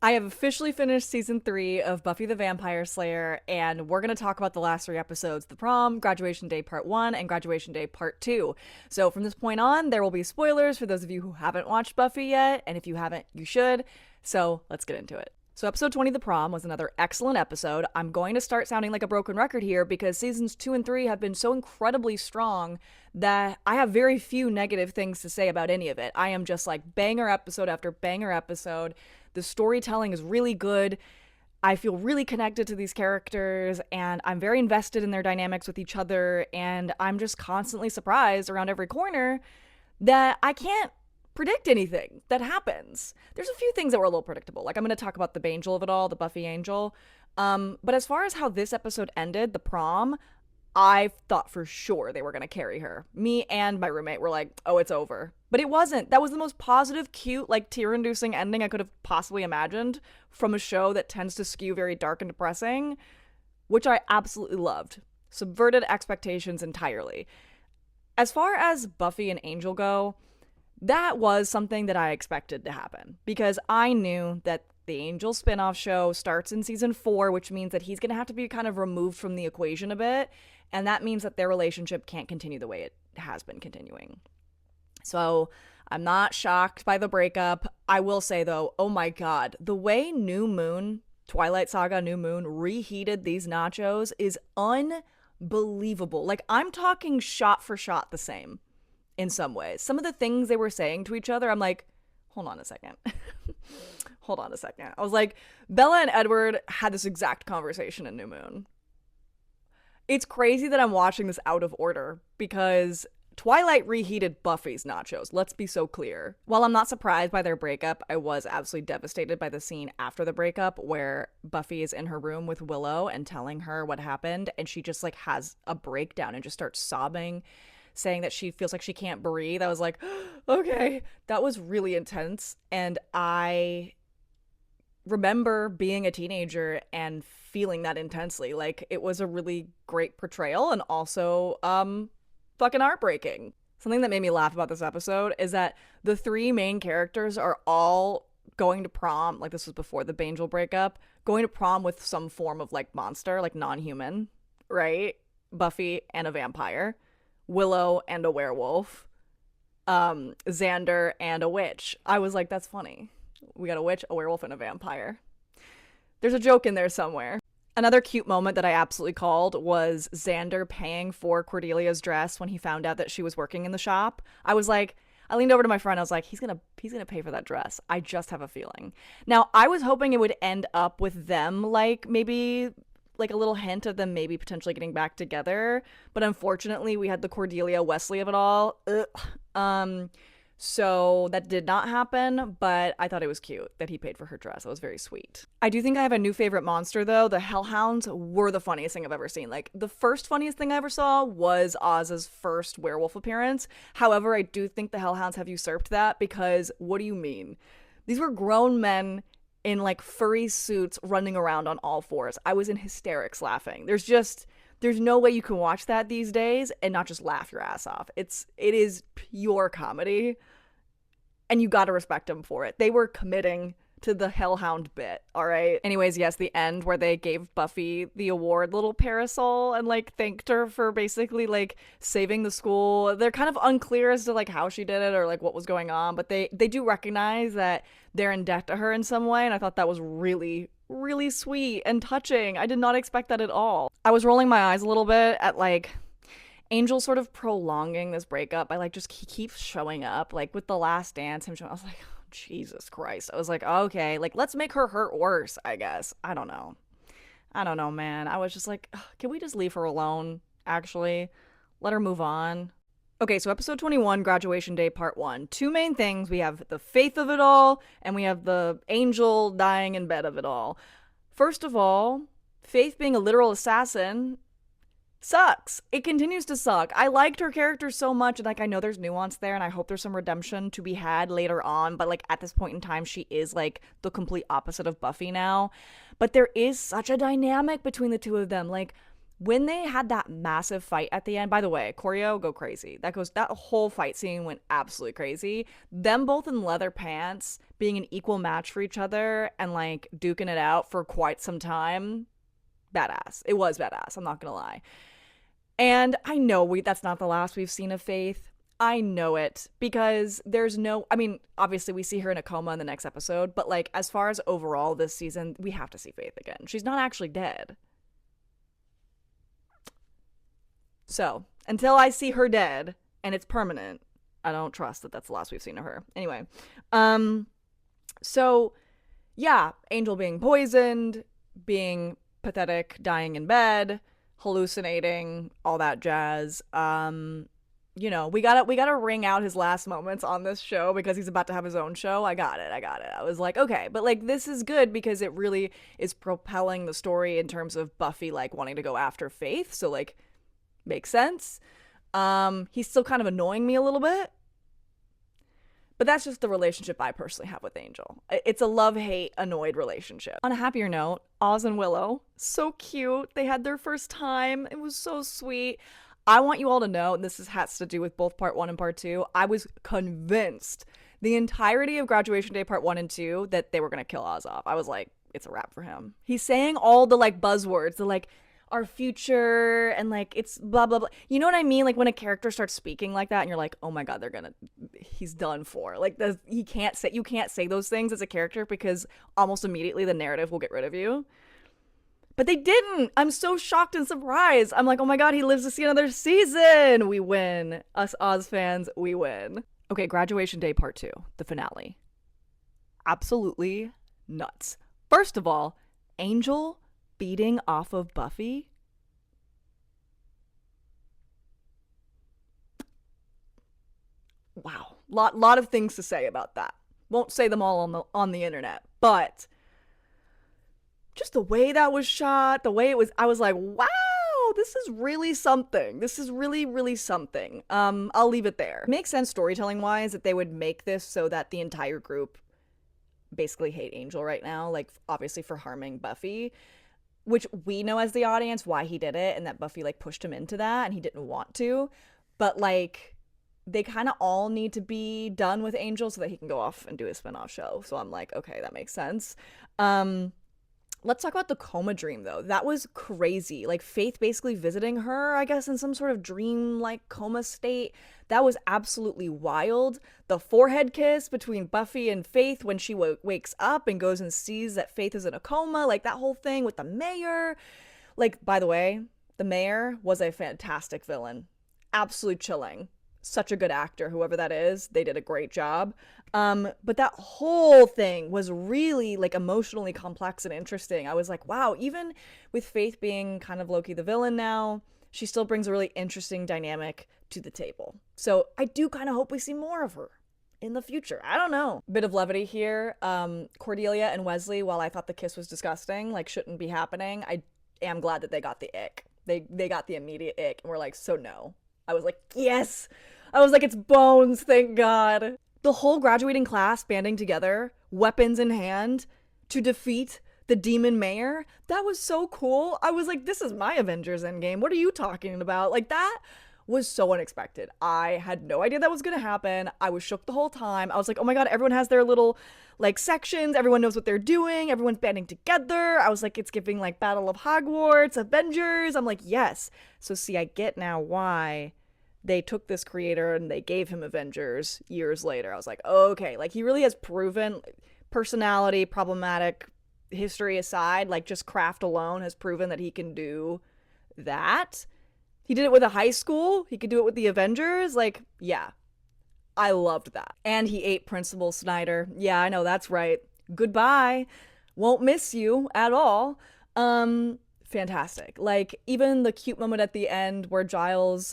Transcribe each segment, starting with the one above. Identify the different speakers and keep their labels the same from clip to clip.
Speaker 1: I have officially finished season 3 of Buffy the Vampire Slayer, and we're going to talk about the last 3 episodes: the prom, graduation day part 1, and graduation day part 2. So from this point on, there will be spoilers for those of you who haven't watched Buffy yet, and if you haven't, you should. So let's get into it. So episode 20, The Prom, was another excellent episode. I'm going to start sounding like a broken record here because seasons 2 and 3 have been so incredibly strong that I have very few negative things to say about any of it. I am just like banger episode after banger episode. The storytelling is really good. I feel really connected to these characters, and I'm very invested in their dynamics with each other, and I'm just constantly surprised around every corner that I can't predict anything that happens. There's a few things that were a little predictable. Like, I'm going to talk about the Bangel of it all, the Buffy Angel. But as far as how this episode ended, the prom, I thought for sure they were going to carry her. Me and my roommate were like, oh, it's over. But it wasn't. That was the most positive, cute, like tear-inducing ending I could have possibly imagined from a show that tends to skew very dark and depressing, which I absolutely loved. Subverted expectations entirely. As far as Buffy and Angel go, that was something that I expected to happen because I knew that the Angel spinoff show starts in season 4, which means that he's going to have to be kind of removed from the equation a bit, and that means that their relationship can't continue the way it has been continuing. So I'm not shocked by the breakup. I will say, though, oh my god, the way New Moon, Twilight Saga New Moon, reheated these nachos is unbelievable. Like, I'm talking shot for shot the same in some ways. Some of the things they were saying to each other, I'm like, hold on a second. Hold on a second. I was like, Bella and Edward had this exact conversation in New Moon. It's crazy that I'm watching this out of order because Twilight reheated Buffy's nachos. Let's be so clear. While I'm not surprised by their breakup, I was absolutely devastated by the scene after the breakup where Buffy is in her room with Willow and telling her what happened, and she just like has a breakdown and just starts sobbing, saying that she feels like she can't breathe. I was like, okay, that was really intense. And I remember being a teenager and feeling that intensely. Like, it was a really great portrayal and also fucking heartbreaking. Something that made me laugh about this episode is that the 3 main characters are all going to prom, like this was before the Bangel breakup, going to prom with some form of like monster, like non-human, right? Buffy and a vampire, Willow and a werewolf, Xander and a witch. I was like, that's funny. We got a witch, a werewolf, and a vampire. There's a joke in there somewhere. Another cute moment that I absolutely called was Xander paying for Cordelia's dress when he found out that she was working in the shop. I was like, I leaned over to my friend. I was like, he's gonna pay for that dress. I just have a feeling. Now, I was hoping it would end up with them, like maybe like a little hint of them maybe potentially getting back together, but unfortunately we had the Cordelia Wesley of it all. So that did not happen, but I thought it was cute that he paid for her dress. It was very sweet. I do think I have a new favorite monster, though. The Hellhounds were the funniest thing I've ever seen. Like, the first funniest thing I ever saw was Oz's first werewolf appearance. However, I do think the Hellhounds have usurped that because, what do you mean? These were grown men in, like, furry suits running around on all fours. I was in hysterics laughing. There's no way you can watch that these days and not just laugh your ass off. It is pure comedy, and you gotta respect them for it. They were committing to the Hellhound bit, all right? Anyways, yes, the end where they gave Buffy the award little parasol and, like, thanked her for basically, like, saving the school. They're kind of unclear as to, like, how she did it or, like, what was going on, but they do recognize that they're in debt to her in some way, and I thought that was really, really sweet and touching. I did not expect that at all. I was rolling my eyes a little bit at, like, Angel sort of prolonging this breakup by, like, just he keeps showing up, like, with The Last Dance, him showing, I was like, oh, Jesus Christ. I was like, okay, like, let's make her hurt worse, I guess. I don't know, man. I was just like, can we just leave her alone, actually? Let her move on. Okay, so episode 21, Graduation Day Part 1. 2 main things. We have the faith of it all, and we have the Angel dying in bed of it all. First of all, Faith being a literal assassin sucks. It continues to suck. I liked her character so much, and, like, I know there's nuance there, and I hope there's some redemption to be had later on, but, like, at this point in time, she is, like, the complete opposite of Buffy now. But there is such a dynamic between the two of them. Like, When they had that massive fight at the end, by the way, choreo go crazy. That whole fight scene went absolutely crazy. Them both in leather pants, being an equal match for each other and like duking it out for quite some time. Badass. It was badass, I'm not gonna lie. And I know that's not the last we've seen of Faith. I know it because there's no, I mean, obviously we see her in a coma in the next episode, but like as far as overall this season, we have to see Faith again. She's not actually dead. So, until I see her dead and it's permanent, I don't trust that that's the last we've seen of her. Anyway, um so yeah, Angel being poisoned, being pathetic, dying in bed, hallucinating, all that jazz. We gotta ring out his last moments on this show because he's about to have his own show. I got it. I was like, okay, but like this is good because it really is propelling the story in terms of Buffy like wanting to go after Faith. So like makes sense. He's still kind of annoying me a little bit. But that's just the relationship I personally have with Angel. It's a love-hate, annoyed relationship. On a happier note, Oz and Willow, so cute. They had their first time. It was so sweet. I want you all to know, and has to do with both part 1 and part 2, I was convinced the entirety of Graduation Day part 1 and 2 that they were going to kill Oz off. I was like, it's a wrap for him. He's saying all the like buzzwords, the like our future and like it's blah blah blah. You know what I mean? Like when a character starts speaking like that and you're like, oh my god, he's done for. Like you can't say those things as a character because almost immediately the narrative will get rid of you. But they didn't. I'm so shocked and surprised. I'm like, oh my god, he lives to see another season. We win. Us Oz fans, we win. Okay, Graduation Day part 2, the finale. Absolutely nuts. First of all, Angel beating off of Buffy. Wow. Lot of things to say about that. Won't say them all on the internet, but just the way that was shot, the way it was, I was like, wow, this is really something. This is really, really something. I'll leave it there. It makes sense storytelling wise that they would make this so that the entire group basically hate Angel right now, like obviously for harming Buffy, which we know as the audience why he did it and that Buffy like pushed him into that and he didn't want to. But like they kind of all need to be done with Angel so that he can go off and do his spinoff show. So I'm like, okay, that makes sense. Let's talk about the coma dream though. That was crazy. Like Faith basically visiting her, I guess, in some sort of dream like coma state. That was absolutely wild. The forehead kiss between Buffy and Faith when she wakes up and goes and sees that Faith is in a coma. Like that whole thing with the mayor. Like, by the way, the mayor was a fantastic villain. Absolutely chilling. Such a good actor, whoever that is. They did a great job. But that whole thing was really like emotionally complex and interesting. I was like, wow, even with Faith being kind of low-key the villain now, she still brings a really interesting dynamic to the table. So I do kind of hope we see more of her in the future. I don't know. Bit of levity here. Cordelia and Wesley, while I thought the kiss was disgusting, like shouldn't be happening, I am glad that they got the ick. They got the immediate ick and were like, so no. I was like, yes. I was like, it's Bones, thank God. The whole graduating class banding together, weapons in hand, to defeat the demon mayor, that was so cool. I was like, this is my Avengers Endgame. What are you talking about? Like, that was so unexpected. I had no idea that was gonna happen. I was shook the whole time. I was like, oh my god, everyone has their little like sections. Everyone knows what they're doing. Everyone's banding together. I was like, it's giving like Battle of Hogwarts, Avengers. I'm like, yes. So see, I get now why they took this creator and they gave him Avengers years later. I was like, okay, like he really has proven, personality, problematic history aside, like just craft alone has proven that he can do that. He did it with a high school. He could do it with the Avengers. Like, yeah, I loved that. And he ate Principal Snyder. Yeah, I know, that's right. Goodbye. Won't miss you at all. Fantastic. Like, even the cute moment at the end where Giles,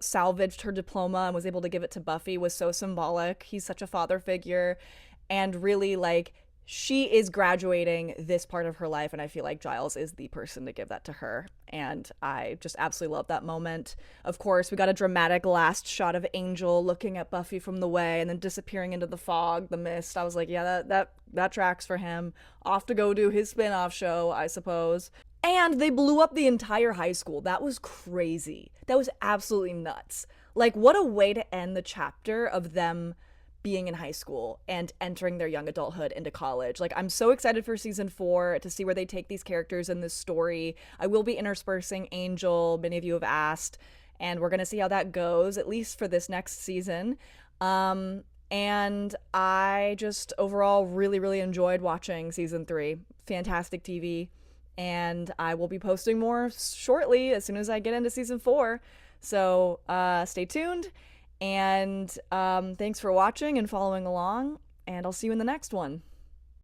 Speaker 1: salvaged her diploma and was able to give it to Buffy was so symbolic. He's such a father figure. And really, like, she is graduating this part of her life, and I feel like Giles is the person to give that to her. And I just absolutely love that moment. Of course, we got a dramatic last shot of Angel looking at Buffy from the way and then disappearing into the fog, the mist. I was like, yeah, that tracks for him. Off to go do his spin-off show, I suppose. And they blew up the entire high school. That was crazy. That was absolutely nuts. Like, what a way to end the chapter of them being in high school and entering their young adulthood into college. Like, I'm so excited for season 4 to see where they take these characters in this story. I will be interspersing Angel, many of you have asked, and we're going to see how that goes, at least for this next season. And I just overall really, really enjoyed watching season 3. Fantastic TV. And I will be posting more shortly as soon as I get into season 4. So stay tuned. And thanks for watching and following along. And I'll see you in the next one.